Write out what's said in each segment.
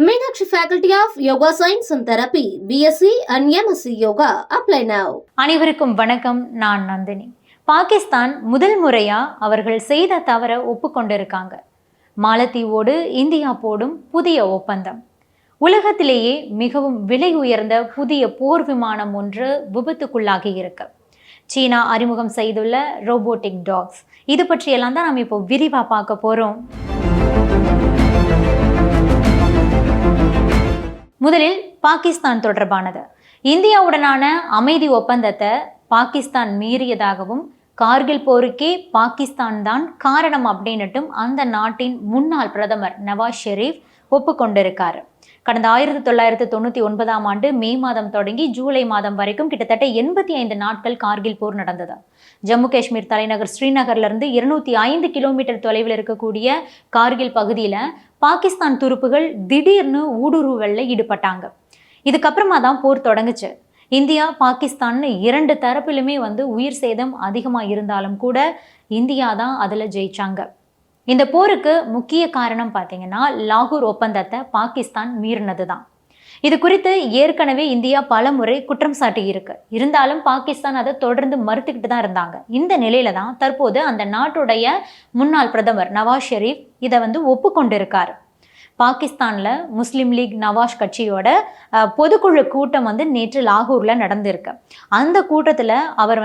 Meenakshi Faculty of Yoga Science and Therapy, BSc and MSc Yoga. Apply now. அனைவருக்கும் வணக்கம். நான் நந்தினி. பாகிஸ்தான் முதல் முறையா அவர்கள் செய்த தவற ஒப்புக்கொண்டிருக்காங்க. மாலத்தீவோடு இந்தியா போடும் புதிய ஒப்பந்தம். உலகத்திலேயே மிகவும் விலை உயர்ந்த புதிய போர் விமானம் ஒன்று விபத்துக்குள்ளாகி இருக்கு. சீனா அறிமுகம் செய்துள்ள ரோபோட்டிக் டாக்ஸ். இது பற்றியெல்லாம் தான் நம்ம இப்போ விரிவா பார்க்க போறோம். முதலில் பாகிஸ்தான் தொடர்பானது. இந்தியாவுடனான அமைதி ஒப்பந்தத்தை பாகிஸ்தான் மீறியதாகவும் கார்கில் போருக்கே பாகிஸ்தான் தான் காரணம் அப்படின்னுட்டும் அந்த நாட்டின் முன்னாள் பிரதமர் நவாஸ் ஷெரீப் ஒப்புக்கொண்டிருக்காரு. கடந்த 1999 மே மாதம் தொடங்கி ஜூலை மாதம் வரைக்கும் கிட்டத்தட்ட 85 நாட்கள் கார்கில் போர் நடந்தது. ஜம்மு காஷ்மீர் தலைநகர் ஸ்ரீநகர்ல இருந்து 205 கிலோமீட்டர் தொலைவில் இருக்கக்கூடிய கார்கில் பகுதியில பாகிஸ்தான் துருப்புகள் திடீர்னு ஊடுருவல்ல ஈடுபட்டாங்க. இதுக்கப்புறமா தான் போர் தொடங்குச்சு. இந்தியா பாகிஸ்தான் இரண்டு தரப்பிலுமே உயிர் சேதம் அதிகமா இருந்தாலும் கூட இந்தியா தான் அதுல ஜெயிச்சாங்க. இந்த போருக்கு முக்கிய காரணம் பார்த்தீங்கன்னா லாகூர் ஒப்பந்தத்தை பாகிஸ்தான் மீறினது தான். இது குறித்து ஏற்கனவே இந்தியா பல முறை குற்றம் சாட்டி இருக்கு. இருந்தாலும் பாகிஸ்தான் அதை தொடர்ந்து மறுத்துக்கிட்டு தான் இருந்தாங்க. இந்த நிலையில தான் தற்போது அந்த நாட்டுடைய முன்னாள் பிரதமர் நவாஸ் ஷெரீப் இதை ஒப்புக்கொண்டிருக்காரு. பாகிஸ்தான்ல முஸ்லீம் லீக் நவாஸ் கட்சியோட பொதுக்குழு கூட்டம் நேற்று லாகூர்ல நடந்திருக்கு. அந்த கூட்டத்துல அவர்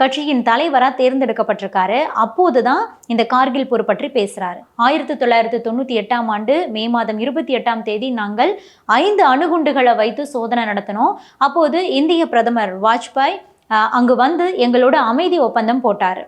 கட்சியின் தலைவராக தேர்ந்தெடுக்கப்பட்டிருக்காரு. அப்போதுதான் இந்த கார்கில் போர் பற்றி பேசுறாரு. 1998 மே மாதம் 28 நாங்கள் 5 அணுகுண்டுகளை வைத்து சோதனை நடத்தினோம். அப்போது இந்திய பிரதமர் வாஜ்பாய் அங்கு எங்களோட அமைதி ஒப்பந்தம் போட்டாரு.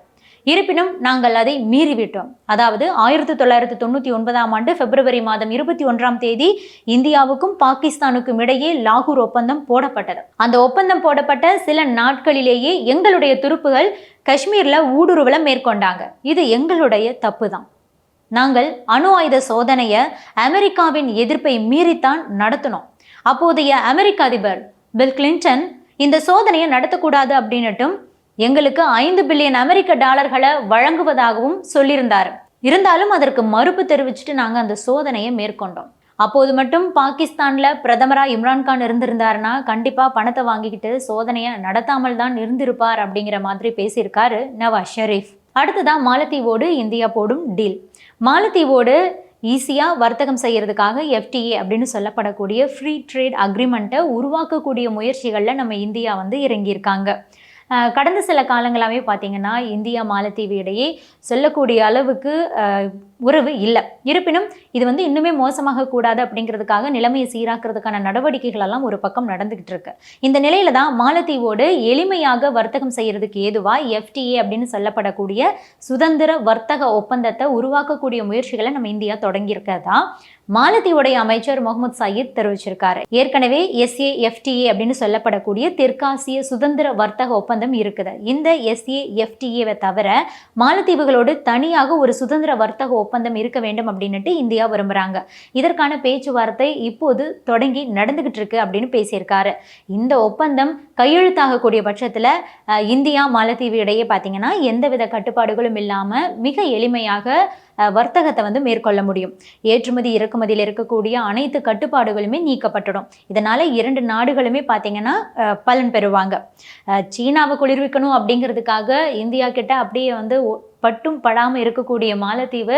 இருப்பினும் நாங்கள் அதை மீறிவிட்டோம். அதாவது 1999 பிப்ரவரி மாதம் 21 இந்தியாவுக்கும் பாகிஸ்தானுக்கும் இடையே லாகூர் ஒப்பந்தம் போடப்பட்டது. அந்த ஒப்பந்தம் போடப்பட்ட சில நாட்களிலேயே எங்களுடைய துருப்புகள் காஷ்மீர்ல ஊடுருவலை மேற்கொண்டாங்க. இது எங்களுடைய தப்பு தான். நாங்கள் அணு ஆயுத சோதனையை அமெரிக்காவின் எதிர்ப்பை மீறித்தான் நடத்தினோம். அப்போதைய அமெரிக்க அதிபர் பில் கிளின்டன் இந்த சோதனையை நடத்தக்கூடாது அப்படின்னுட்டும் எங்களுக்கு 5 பில்லியன் அமெரிக்க டாலர்களை வழங்குவதாகவும் சொல்லியிருந்தார். இருந்தாலும் அதற்கு மறுப்பு தெரிவிச்சுட்டு நாங்கள் அந்த சோதனையை மேற்கொண்டோம். அப்போது மட்டும் பாகிஸ்தான்ல பிரதமரா இம்ரான்கான் இருந்திருந்தாருன்னா கண்டிப்பா பணத்தை வாங்கிக்கிட்டு சோதனையை நடத்தாமல் தான் இருந்திருப்பார் அப்படிங்கிற மாதிரி பேசியிருக்காரு நவாஸ் ஷெரீப். அடுத்ததான் மாலத்தீவோடு இந்தியா போடும் டீல். மாலத்தீவோடு ஈஸியாக வர்த்தகம் செய்யறதுக்காக FTA அப்படின்னு சொல்லப்படக்கூடிய ஃப்ரீ ட்ரேட் அக்ரிமெண்ட்டை உருவாக்கக்கூடிய முயற்சிகளில் நம்ம இந்தியா இறங்கியிருக்காங்க. கடந்த சில காலங்களாகவே பார்த்தீங்கன்னா இந்தியா மாலத்தீவு இடையே சொல்லக்கூடிய அளவுக்கு உறவு இல்லை. இருப்பினும் இது இன்னுமே மோசமாக கூடாது அப்படிங்கிறதுக்காக நிலைமையை சீராக்கிறதுக்கான நடவடிக்கைகள் எல்லாம் ஒரு பக்கம் நடந்துகிட்டு இருக்கு. இந்த நிலையில தான் மாலத்தீவோடு எளிமையாக வர்த்தகம் செய்யறதுக்கு ஏதுவா FTA அப்படின்னு சொல்லப்படக்கூடிய சுதந்திர வர்த்தக ஒப்பந்தத்தை உருவாக்கக்கூடிய முயற்சிகளை நம்ம இந்தியா தொடங்கி இருக்கிறதா மாலத்தீவுடைய அமைச்சர் முகமது சயீத் தெரிவிச்சிருக்காரு. ஏற்கனவே SAFTA அப்படின்னு சொல்லப்படக்கூடிய தெற்காசிய சுதந்திர வர்த்தக ஒப்பந்தம் இருக்குது. இந்த SAFTA தவிர மாலத்தீவுகளோடு தனியாக ஒரு சுதந்திர வர்த்தக ஒப்பந்தம் இருக்க வேண்டும் அப்படின்னுட்டு இந்தியா விரும்புறாங்க. இதற்கான பேச்சுவார்த்தை இப்போது தொடங்கி நடந்துகிட்டு இருக்கு அப்படின்னு பேசியிருக்காரு. இந்த ஒப்பந்தம் கையெழுத்தாகக்கூடிய பட்சத்துல இந்தியா மாலத்தீவு இடையே பார்த்தீங்கன்னா எந்தவித கட்டுப்பாடுகளும் இல்லாம மிக எளிமையாக வர்த்தகத்தை மேற்கொள்ள முடியும். ஏற்றுமதி இறக்குமதியில் இருக்கக்கூடிய அனைத்து கட்டுப்பாடுகளுமே நீக்கப்பட்டுடும். இதனால 2 நாடுகளுமே பார்த்தீங்கன்னா பலன் பெறுவாங்க. சீனாவை குளிர்விக்கணும் அப்படிங்கிறதுக்காக இந்தியா கிட்ட அப்படியே பட்டும் படாமல் இருக்கக்கூடிய மாலத்தீவு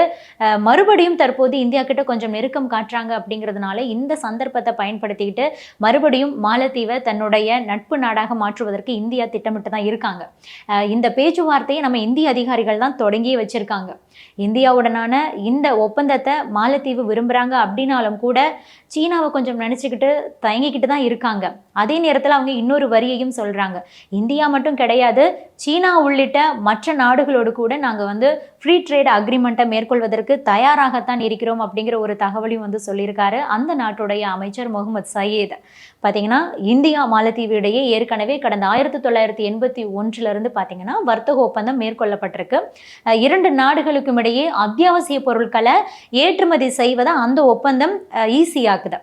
மறுபடியும் தற்போது இந்தியா கிட்ட கொஞ்சம் நெருக்கம் காட்டுறாங்க. அப்படிங்கிறதுனால இந்த சந்தர்ப்பத்தை பயன்படுத்திக்கிட்டு மறுபடியும் மாலத்தீவை தன்னுடைய நட்பு நாடாக மாற்றுவதற்கு இந்தியா திட்டமிட்டு தான் இருக்காங்க. இந்த பேச்சுவார்த்தையை நம்ம இந்திய அதிகாரிகள் தான் தொடங்கியே வச்சிருக்காங்க. இந்தியாவுடனான இந்த ஒப்பந்தத்தை மாலத்தீவு விரும்புகிறாங்க அப்படின்னாலும் கூட சீனாவை கொஞ்சம் நினச்சிக்கிட்டு தயங்கிக்கிட்டு தான் இருக்காங்க. அதே நேரத்தில் அவங்க இன்னொரு வரியையும் சொல்கிறாங்க. இந்தியா மட்டும் கிடையாது, சீனா உள்ளிட்ட மற்ற நாடுகளோடு கூட நாங்கள் ஃப்ரீ ட்ரேட் அக்ரிமெண்ட்டை மேற்கொள்வதற்கு தயாராகத்தான் இருக்கிறோம் அப்படிங்கிற ஒரு தகவலையும் சொல்லியிருக்காரு அந்த நாட்டுடைய அமைச்சர் முகமது சயீத். பார்த்தீங்கன்னா இந்தியா மாலத்தீவு இடையே ஏற்கனவே கடந்த 1981 பார்த்தீங்கன்னா வர்த்தக ஒப்பந்தம் மேற்கொள்ளப்பட்டிருக்கு. 2 நாடுகளுக்கும் இடையே அத்தியாவசிய பொருட்களை ஏற்றுமதி செய்வதை அந்த ஒப்பந்தம் ஈஸியாக்குது.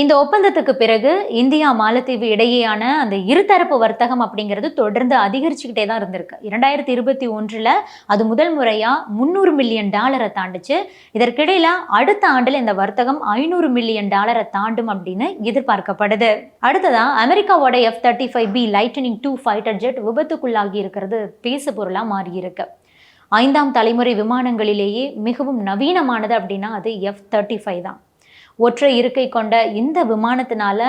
இந்த ஒப்பந்தத்துக்கு பிறகு இந்தியா மாலத்தீவு இடையேயான அந்த இருதரப்பு வர்த்தகம் அப்படிங்கிறது தொடர்ந்து அதிகரிச்சுக்கிட்டே தான் இருந்திருக்கு. 2021 அது முதல் முறையா $300 மில்லியன் தாண்டுச்சு. இதற்கிடையில அடுத்த ஆண்டுல இந்த வர்த்தகம் $500 மில்லியன் தாண்டும் அப்படின்னு எதிர்பார்க்கப்படுது. அடுத்ததா அமெரிக்காவோட F-35B lightning II fighter jet விபத்துக்குள்ளாகி இருக்கிறது பேசு பொருளா மாறி இருக்கு. 5ஆம் தலைமுறை விமானங்களிலேயே மிகவும் நவீனமானது அப்படின்னா அது F-35 தான். ஒற்றை இருக்கை கொண்ட இந்த விமானத்தினால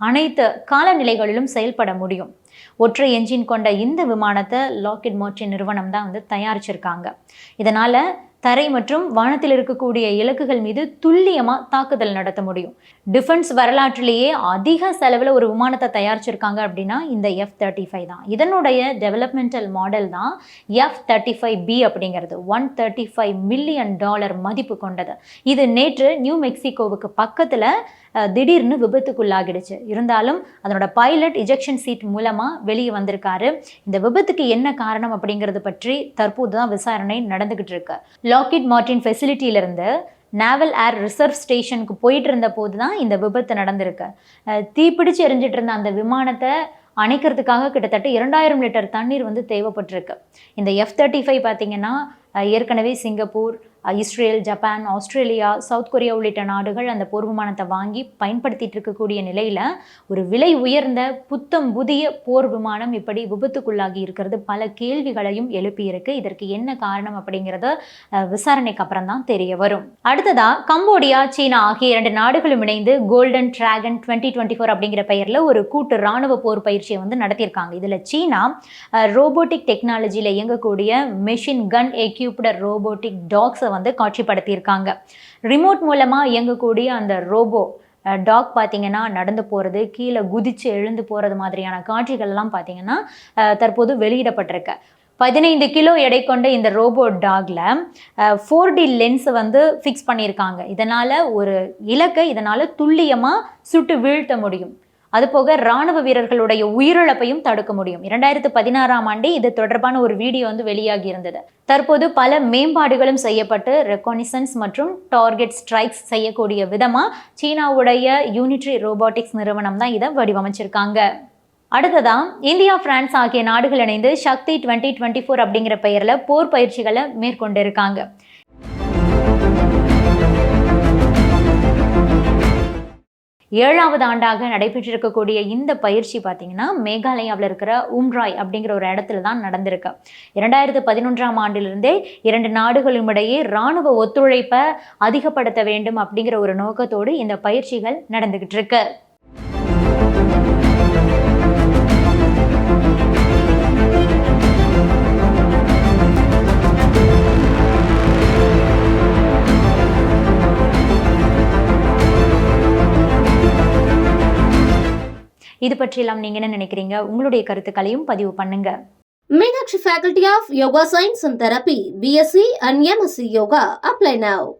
அனைத்து காலநிலைகளிலும் செயல்பட முடியும். ஒற்றை என்ஜின் கொண்ட இந்த விமானத்தை லாக்ஹீட் மார்ட்டின் நிறுவனம் தான் தயாரிச்சிருக்காங்க. இதனால தரை மற்றும் வானத்தில் இருக்கக்கூடிய இலக்குகள் மீது துல்லியமா தாக்குதல் நடத்த முடியும். டிஃபென்ஸ் வரலாற்றிலேயே அதிக செலவில் ஒரு விமானத்தை தயாரிச்சிருக்காங்க அப்படின்னா இந்த F-35 தான். இதனுடைய டெவலப்மெண்டல் மாடல் தான் F-35B அப்படிங்கிறது. $135 மில்லியன் மதிப்பு கொண்டது. இது நேற்று நியூ மெக்சிகோவுக்கு பக்கத்துல திடீர்னு விபத்துக்குள்ளாகிடுச்சு. இருந்தாலும் அதனோட பைலட் இஜெக்ஷன் சீட் மூலமா வெளியே வந்திருக்காரு. இந்த விபத்துக்கு என்ன காரணம் அப்படிங்கிறது பற்றி தற்போது தான் விசாரணை நடந்துகிட்டு இருக்கு. லாக்ஹீட் மார்ட்டின் ஃபெசிலிட்டியிலிருந்து நேவல் ஏர் ரிசர்வ் ஸ்டேஷனுக்கு போயிட்டு இருந்த போது தான் இந்த விபத்து நடந்திருக்கு. தீப்பிடிச்சு எரிஞ்சிட்டு இருந்த அந்த விமானத்தை அணைக்கிறதுக்காக கிட்டத்தட்ட 2000 லிட்டர் தண்ணீர் தேவைப்பட்டிருக்கு. இந்த F-35 பார்த்தீங்கன்னா ஏற்கனவே Singapore, Israel, Japan, Australia, south Korea உள்ளிட்ட நாடுகள் அந்த போர் விமானத்தை வாங்கி பயன்படுத்திட்டு இருக்கக்கூடிய நிலையில் ஒரு விலை உயர்ந்த புத்தம் புதிய போர் விமானம் இப்படி விபத்துக்குள்ளாகி இருக்கிறது பல கேள்விகளையும் எழுப்பியிருக்கு. இதற்கு என்ன காரணம் அப்படிங்கிறத விசாரணைக்கு அப்புறம் தான் தெரிய வரும். அடுத்ததா கம்போடியா, சீனா ஆகிய 2 நாடுகளும் இணைந்து கோல்டன் டிராகன் 2024 அப்படிங்கிற பெயரில் ஒரு கூட்டு இராணுவ போர் பயிற்சியை நடத்தியிருக்காங்க. இதில் சீனா ரோபோட்டிக் டெக்னாலஜியில் இயங்கக்கூடிய மெஷின் கன் எக்யூப்டு ரோபோட்டிக் டாக்ஸை காட்சிப்படுத்தியிருக்காங்க. ரிமோட் மூலமா இயங்கக்கூடிய அந்த ரோபோ டாக் பார்த்தீங்கன்னா நடந்து போகிறது, கீழே குதிச்சு எழுந்து போகிறது மாதிரியான காட்சிகள்லாம் பார்த்தீங்கன்னா தற்போது வெளியிடப்பட்டிருக்கு. 15 கிலோ எடை கொண்ட இந்த ரோபோ டாக்ல 4D லென்ஸ் ஃபிக்ஸ் பண்ணியிருக்காங்க. இதனால ஒரு இலக்கை இதனால துல்லியமா சுட்டு வீழ்த்த முடியும். அதுபோக இராணுவ வீரர்களுடைய உயிரிழப்பையும் தடுக்க முடியும். 2016ஆம் ஆண்டு இது தொடர்பான ஒரு வீடியோ வெளியாகி இருந்தது. தற்போது பல மேம்பாடுகளும் செய்யப்பட்டு ரெகானிசன்ஸ் மற்றும் டார்கெட் ஸ்ட்ரைக்ஸ் செய்யக்கூடிய விதமா சீனாவுடைய யூனிட்ரி ரோபோட்டிக்ஸ் நிறுவனம் தான் இதை வடிவமைச்சிருக்காங்க. அடுத்ததா இந்தியா, பிரான்ஸ் ஆகிய நாடுகள் இணைந்து சக்தி 2024 அப்படிங்கிற பெயர்ல போர் பயிற்சிகளை மேற்கொண்டிருக்காங்க. ஏழாவது ஆண்டாக நடைபெற்றிருக்கக்கூடிய இந்த பயிற்சி பார்த்தீங்கன்னா மேகாலயாவில் இருக்கிற உம்ராய் அப்படிங்கிற ஒரு இடத்துல தான் நடந்திருக்கு. 2011ஆம் ஆண்டிலிருந்தே 2 நாடுகளும் இடையே இராணுவ ஒத்துழைப்பை அதிகப்படுத்த வேண்டும் அப்படிங்கிற ஒரு நோக்கத்தோடு இந்த பயிற்சிகள் நடந்துகிட்டு இருக்கு. இது பற்றியெல்லாம் நீங்க என்ன நினைக்கிறீங்க? உங்களுடைய கருத்துக்களையும் பதிவு பண்ணுங்க. Meenakshi Faculty of Yoga Science and Therapy, BSc and MSc Yoga. Apply now.